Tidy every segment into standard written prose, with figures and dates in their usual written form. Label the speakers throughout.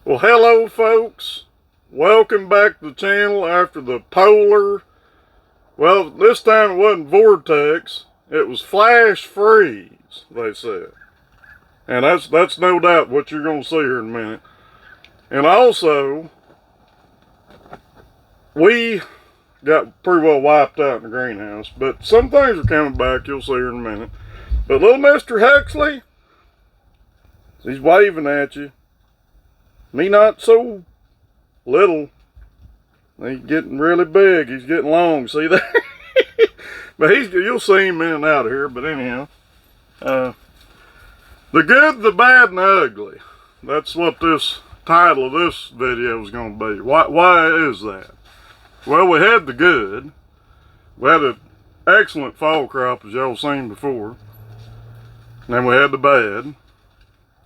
Speaker 1: Well, hello folks. Welcome back to the channel after the polar. Well, this time it wasn't vortex. It was flash freeze, they said. And that's no doubt what you're going to see here in a minute. And also, we got pretty well wiped out in the greenhouse. But some things are coming back, you'll see here in a minute. But little Mr. Huxley, he's waving at you. Me not so little. He's getting really big. He's getting long. See that? But you'll see him in and out of here. But anyhow, the good, the bad, and the ugly. That's what this title of this video is going to be. Why is that? Well, we had the good. We had an excellent fall crop, as y'all seen before. And then we had the bad,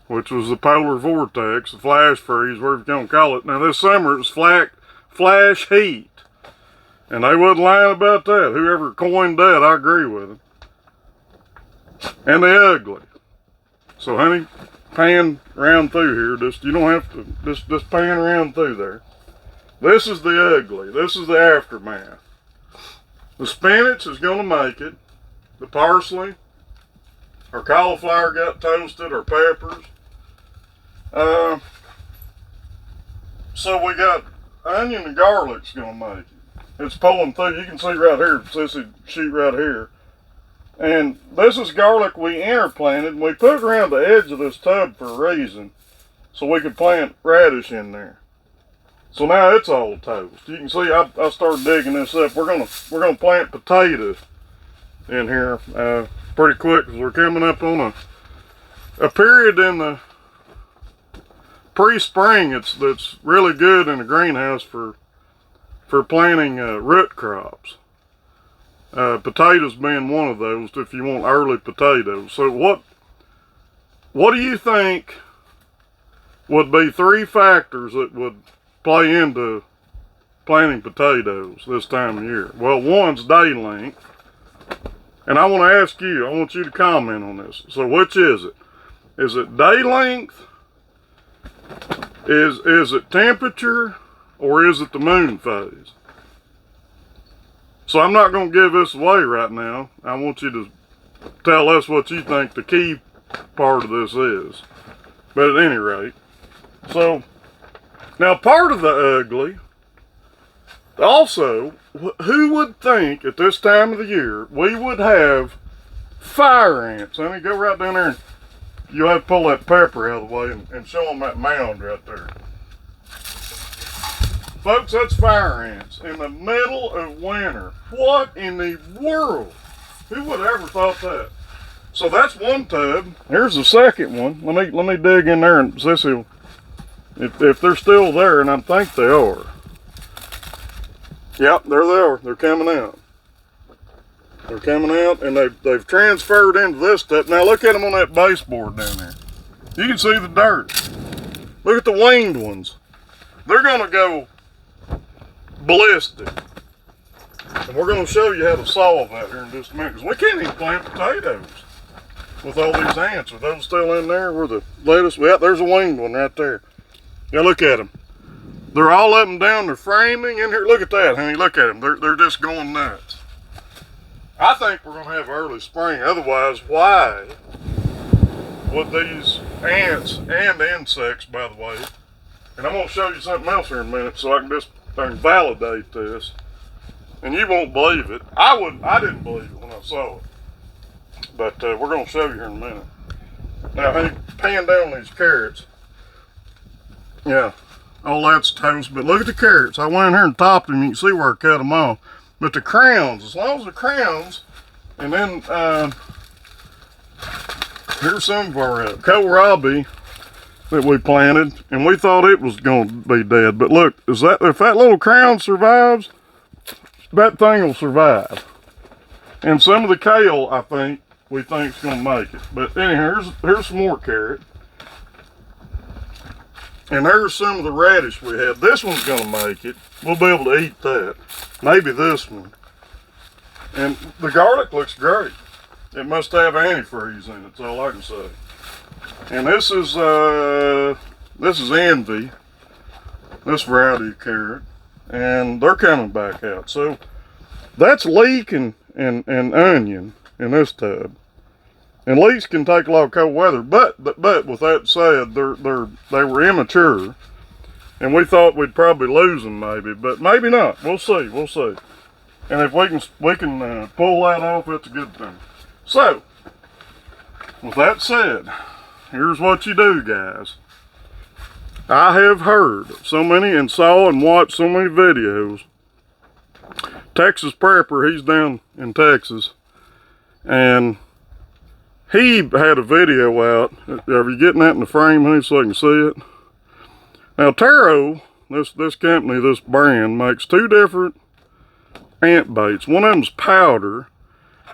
Speaker 1: which was the polar vortex, the flash freeze, whatever you're going to call it. Now this summer it was flash heat. And they wasn't lying about that. Whoever coined that, I agree with him. And the ugly. So honey, pan around through here. You don't have to, just pan around through there. This is the ugly. This is the aftermath. The spinach is going to make it. The parsley. Our cauliflower got toasted. Our peppers. So we got onion and garlic's gonna make it. It's pulling through. You can see right here, sissy sheet right here. And this is garlic we interplanted, and we put it around the edge of this tub for a reason, so we could plant radish in there. So now it's all toast. You can see I started digging this up. We're gonna plant potatoes in here pretty quick, because we're coming up on a period in the pre-spring that's really good in the greenhouse for planting root crops. Potatoes being one of those, if you want early potatoes. So what do you think would be 3 factors that would play into planting potatoes this time of year? Well, one's day length. And I want to ask you, I want you to comment on this. So which is it? Is it day length? Is it temperature, or is it the moon phase? So I'm not going to give this away right now. I want you to tell us what you think the key part of this is. But at any rate, so now part of the ugly, also, who would think at this time of the year we would have fire ants? Let me go right down there and you'll have to pull that pepper out of the way and show them that mound right there. Folks, that's fire ants in the middle of winter. What in the world? Who would have ever thought that? So that's one tub. Here's the second one. Let me dig in there and see if they're still there, and I think they are. Yep, there they are. They're coming out. They're coming out, and they've transferred into this stuff. Now look at them on that baseboard down there. You can see the dirt. Look at the winged ones. They're going to go ballistic. And we're going to show you how to solve that here in just a minute. Because we can't even plant potatoes with all these ants. Are those still in there? Where the lettuce? Yeah, there's a winged one right there. Yeah, look at them. They're all up and down. They're framing in here. Look at that, honey. Look at them. They're just going nuts. I think we're going to have early spring. Otherwise, why would these ants and insects, by the way, and I'm going to show you something else here in a minute so I can just validate this. And you won't believe it. I didn't believe it when I saw it. But we're going to show you here in a minute. Now, honey, pan down these carrots. Yeah, all that's toast. But look at the carrots. I went in here and topped them. You can see where I cut them off. But the crowns, as long as the crowns, and then here's some of our kohlrabi that we planted, and we thought it was going to be dead. But look, if that little crown survives, that thing will survive. And some of the kale, we think is going to make it. But anyhow, here's some more carrot. And there's some of the radish we had. This one's going to make it. We'll be able to eat that. Maybe this one. And the garlic looks great. It must have antifreeze in it, that's all I can say. And this is envy. this variety of carrot, and they're coming back out. So that's leek and onion in this tub. And leeks can take a lot of cold weather, but with that said, they were immature, and we thought we'd probably lose them maybe, but maybe not. We'll see. We'll see. And if we can pull that off, it's a good thing. So, with that said, here's what you do, guys. I have heard so many and saw and watched so many videos. Texas Prepper, he's down in Texas, and he had a video out. Are you getting that in the frame, honey, so I can see it? Now, Taro, this company, this brand, makes two different ant baits. One of them's powder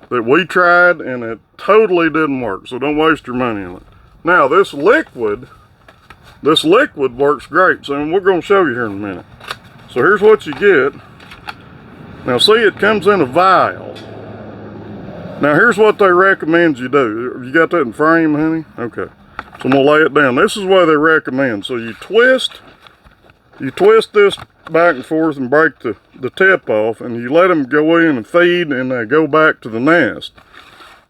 Speaker 1: that we tried, and it totally didn't work, so don't waste your money on it. Now, this liquid works great, so we're going to show you here in a minute. So here's what you get. Now, see, it comes in a vial. Now, here's what they recommend you do. You got that in frame, honey? Okay. So I'm going to lay it down. This is what they recommend. So you twist this back and forth and break the tip off, and you let them go in and feed, and they go back to the nest.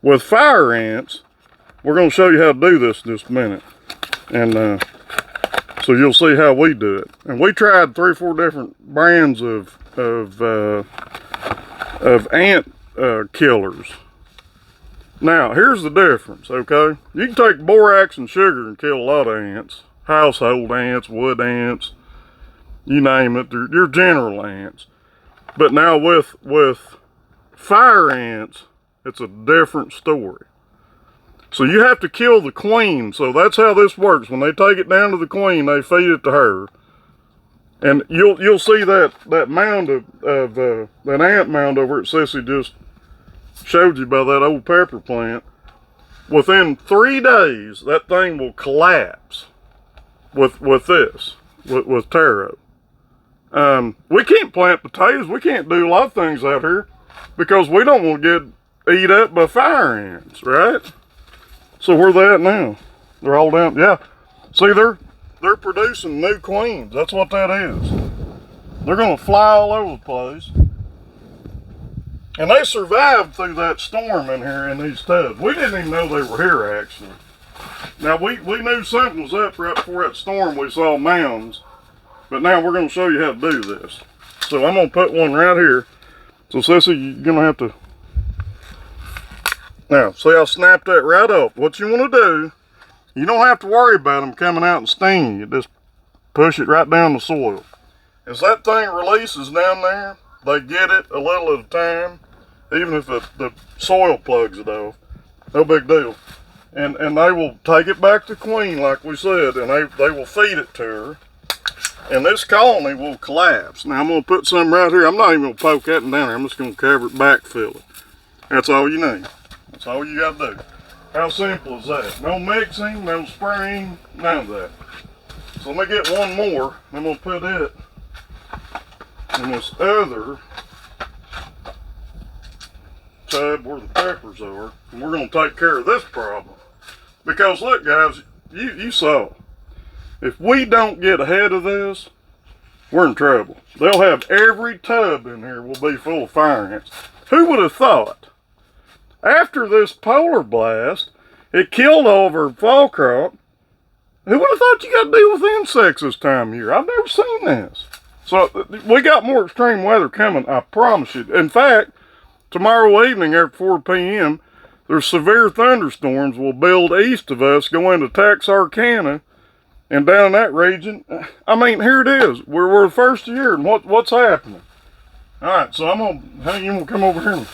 Speaker 1: With fire ants, we're going to show you how to do this in just a minute. And so you'll see how we do it. And we tried 3 or 4 different brands of ant killers. Now, here's the difference, okay? You can take borax and sugar and kill a lot of ants. Household ants, wood ants, you name it. They're your general ants. But now with fire ants, it's a different story. So you have to kill the queen. So that's how this works. When they take it down to the queen, they feed it to her. And you'll see that mound of that ant mound over at Sissy just showed you by that old pepper plant. Within 3 days, that thing will collapse with taro. We can't plant potatoes. We can't do a lot of things out here because we don't want to get eat up by fire ants, right? So where they at now? They're all down. Yeah. See, they're producing new queens. That's what that is. They're going to fly all over the place. And they survived through that storm in here in these tubs. We didn't even know they were here, actually. Now, we knew something was up right before that storm. We saw mounds. But now we're going to show you how to do this. So I'm going to put one right here. So, Sissy, you're going to have to... Now, see, I snapped that right off. What you want to do, you don't have to worry about them coming out and stinging you. Just push it right down the soil. As that thing releases down there, they get it a little at a time, even if the soil plugs it off. No big deal. And they will take it back to queen, like we said, and they will feed it to her. And this colony will collapse. Now, I'm going to put some right here. I'm not even going to poke that one down there. I'm just going to cover it, backfill it. That's all you need. That's all you got to do. How simple is that? No mixing, no spraying, none of that. So let me get one more. I'm going to put it in this other tub where the peppers are. And we're going to take care of this problem. Because look, guys, you saw. If we don't get ahead of this, we're in trouble. They'll have every tub in here will be full of fire ants. Who would have thought? After this polar blast, it killed all of our fall crop. Who would have thought you got to deal with insects this time of year? I've never seen this. So we got more extreme weather coming, I promise you. In fact, tomorrow evening after 4 p.m., there's severe thunderstorms will build east of us, go into Texarkana, and down in that region. I mean, here it is. We're the first year, and what's happening? All right, so you want to come over here and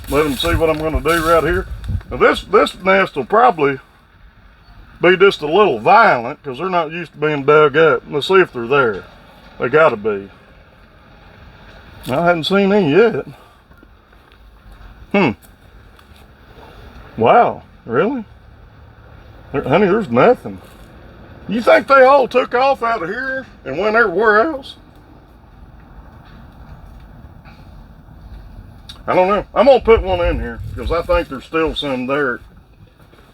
Speaker 1: let them see what I'm going to do right here. Now this nest will probably be just a little violent because they're not used to being dug up. Let's see if they're there. They got to be. I haven't seen any yet. Wow, really? Honey, there's nothing. You think they all took off out of here and went everywhere else? I don't know. I'm gonna put one in here because I think there's still some there.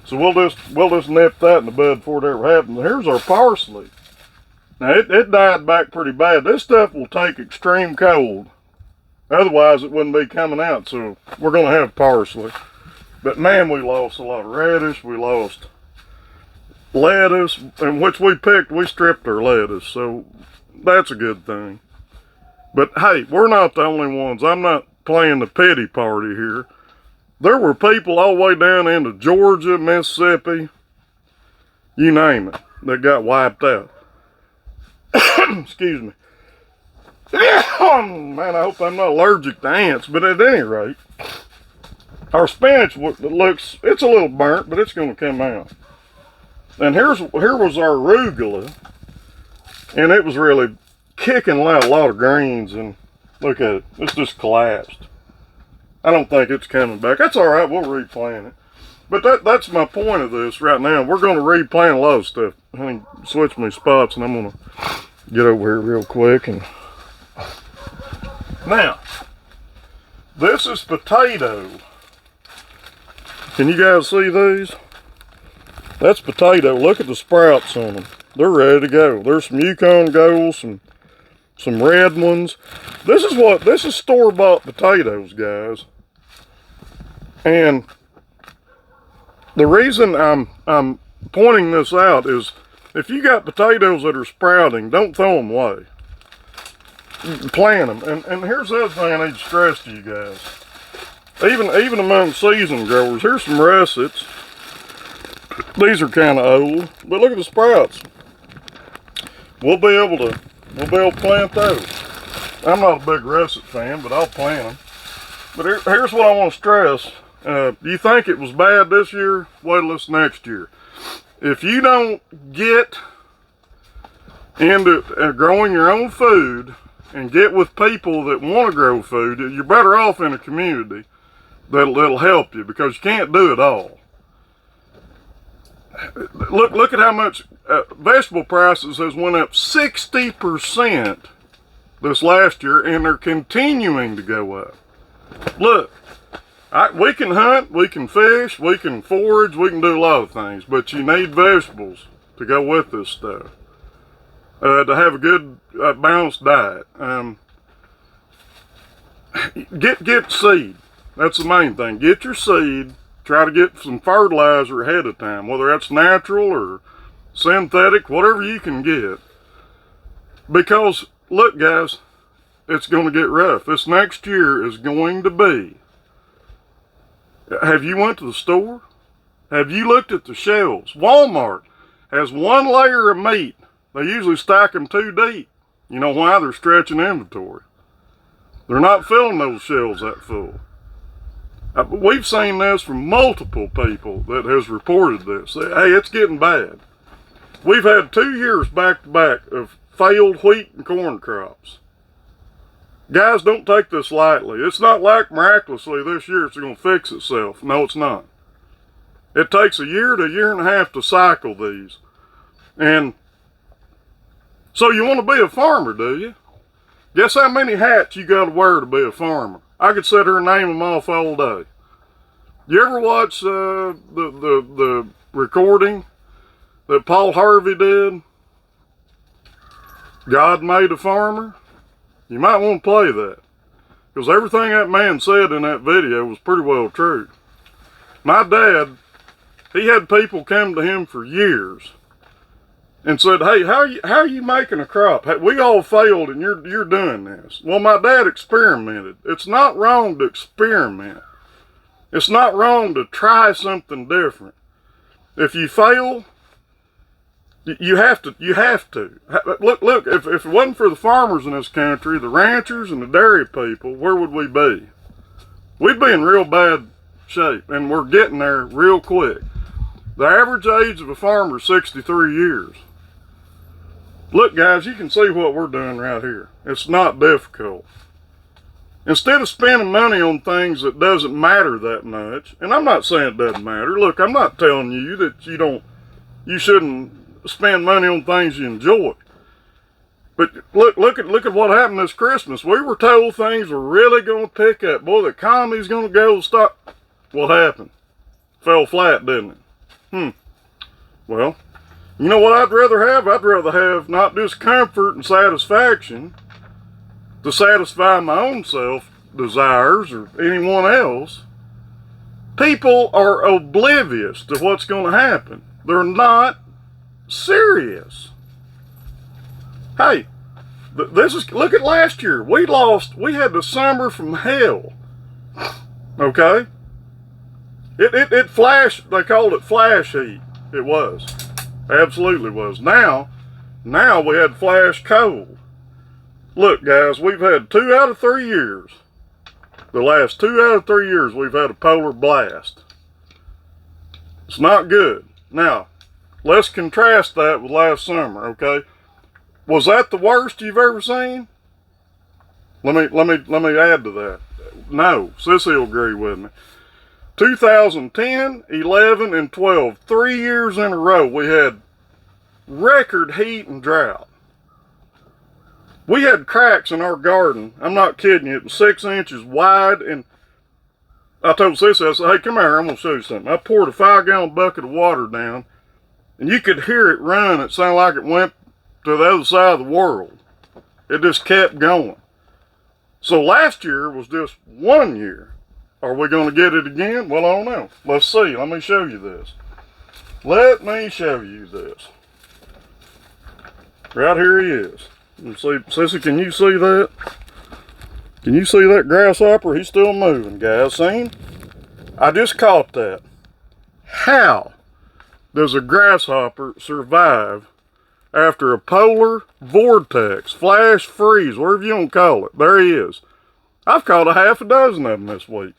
Speaker 1: So we'll just nip that in the bud before it ever happens. Here's our parsley. Now it died back pretty bad. This stuff will take extreme cold. Otherwise it wouldn't be coming out, so we're gonna have parsley. But man, we lost a lot of radish, we lost lettuce, and which we picked, we stripped our lettuce, so that's a good thing. But hey, we're not the only ones. I'm not playing the pity party here. There were people all the way down into Georgia, Mississippi, you name it, that got wiped out. Excuse me. Man, I hope I'm not allergic to ants, but at any rate, our spinach looks, it's a little burnt, but it's going to come out. And here was our arugula, and it was really kicking out a lot of greens, and look at it, it's just collapsed. I don't think it's coming back. That's all right, we'll replant it. But that's my point of this right now. We're going to replant a lot of stuff. I mean, switch my spots, and I'm going to get over here real quick. And now, this is potato. Can you guys see these? That's potato. Look at the sprouts on them. They're ready to go. There's some Yukon Golds, some red ones. This is store-bought potatoes, guys. And the reason I'm pointing this out is if you got potatoes that are sprouting, don't throw them away. Plant them. And here's the other thing I need to stress to you guys. Even among seasoned growers, here's some russets. These are kind of old, but look at the sprouts. We'll be able to plant those. I'm not a big russet fan, but I'll plant them. But here's what I want to stress. You think it was bad this year? Wait till this next year. If you don't get into growing your own food and get with people that want to grow food, you're better off in a community that'll help you, because you can't do it all. Look at how much vegetable prices has went up 60% this last year, and they're continuing to go up. Look, we can hunt, we can fish, we can forage, we can do a lot of things, but you need vegetables to go with this stuff to have a good balanced diet. Get seed. That's the main thing. Get your seed. Try to get some fertilizer ahead of time, whether that's natural or synthetic, whatever you can get. Because, look guys, it's going to get rough. This next year is going to be. Have you went to the store? Have you looked at the shelves? Walmart has one layer of meat. They usually stack them too deep. You know why? They're stretching inventory. They're not filling those shelves that full. We've seen this from multiple people that has reported this. Hey, it's getting bad. We've had 2 years back to back of failed wheat and corn crops. Guys, don't take this lightly. It's not like miraculously this year it's going to fix itself. No, it's not. It takes a year to a year and a half to cycle these. And so you want to be a farmer, do you? Guess how many hats you got to wear to be a farmer? I could sit here and name them off all day. You ever watch the recording that Paul Harvey did? God Made a Farmer? You might want to play that, because everything that man said in that video was pretty well true. My dad, he had people come to him for years and said, hey, how are you making a crop? Hey, we all failed and you're doing this. Well, my dad experimented. It's not wrong to experiment. It's not wrong to try something different. If you fail, you have to. Look, if it wasn't for the farmers in this country, the ranchers and the dairy people, where would we be? We'd be in real bad shape, and we're getting there real quick. The average age of a farmer is 63 years. Look guys, you can see what we're doing right here. It's not difficult. Instead of spending money on things that doesn't matter that much, and I'm not saying it doesn't matter. Look, I'm not telling you that you shouldn't spend money on things you enjoy. But look at what happened this Christmas. We were told things were really going to pick up. Boy, the economy's going to go stop. What happened? Fell flat, didn't it? Well, You know what I'd rather have? I'd rather have not just comfort and satisfaction to satisfy my own self desires or anyone else. People are oblivious to what's going to happen. They're not serious. Hey, look at last year. We had the summer from hell. Okay? It flashed, they called it flash heat. It was. Absolutely was. Now we had flash cold. Look, guys, we've had 2 out of 3 years. The last 2 out of 3 years, we've had a polar blast. It's not good. Now, let's contrast that with last summer, okay? Was that the worst you've ever seen? Let me add to that. No, Sissy will agree with me. 2010, 11, and 12, 3 years in a row, we had record heat and drought. We had cracks in our garden. I'm not kidding you. It was 6 inches wide, and I told Sissy, I said, hey, come here, I'm going to show you something. I poured a 5-gallon bucket of water down, and you could hear it run. It sounded like it went to the other side of the world. It just kept going. So last year was just 1 year. Are we going to get it again? Well, I don't know. Let's see. Let me show you this. Let me show you this. Right here he is. You see, Sissy, can you see that? Can you see that grasshopper? He's still moving, guys. See him? I just caught that. How does a grasshopper survive after a polar vortex, flash freeze, whatever you want to call it? There he is. I've caught a half a dozen of them this week.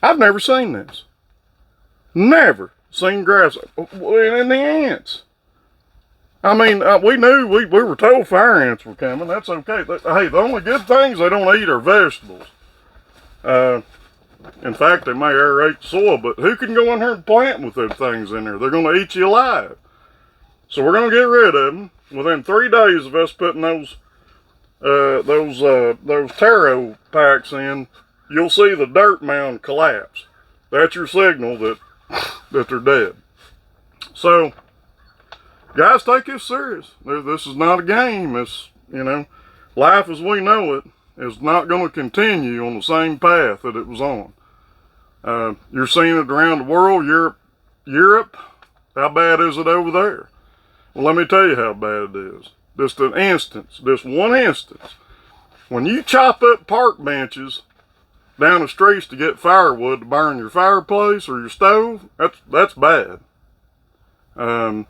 Speaker 1: I've never seen this. Never seen grasshoppers. And the ants. I mean, we knew, we were told fire ants were coming. That's okay. Hey, the only good things they don't eat are vegetables. In fact, they may aerate the soil, but who can go in here and plant with those things in there? They're going to eat you alive. So we're going to get rid of them. Within 3 days of us putting those taro packs in, you'll see the dirt mound collapse. That's your signal that they're dead. So, guys, take this serious. This is not a game. It's, life as we know it is not going to continue on the same path that it was on. You're seeing it around the world. Europe, how bad is it over there? Well, let me tell you how bad it is. Just one instance. When you chop up park benches down the streets to get firewood to burn your fireplace or your stove, that's bad. We're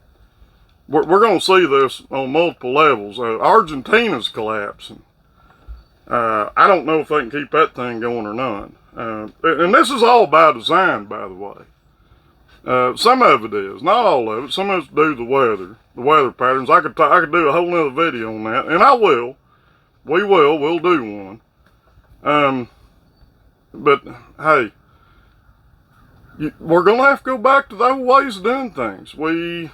Speaker 1: going to see this on multiple levels. Argentina's collapsing. I don't know if they can keep that thing going or not. And this is all by design, by the way. Some of it is, not all of it. Some of it's due to the weather patterns. I could do a whole nother video on that, and I will. We'll do one. But hey, we're gonna have to go back to the old ways of doing things. We're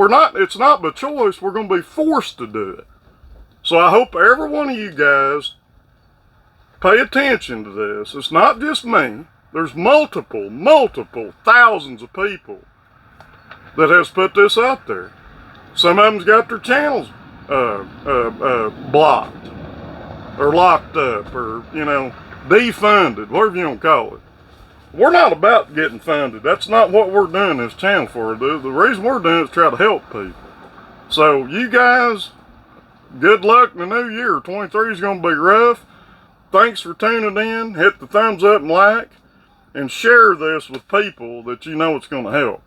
Speaker 1: not. It's not by choice. We're gonna be forced to do it. So I hope every one of you guys pay attention to this. It's not just me. There's multiple thousands of people that has put this out there. Some of them's got their channels blocked or locked up or, defunded, whatever you want to call it. We're not about getting funded. That's not what we're doing this channel for. The reason we're doing it is to try to help people. So you guys, good luck in the new year. 23 is going to be rough. Thanks for tuning in. Hit the thumbs up and like. And share this with people that you know it's going to help.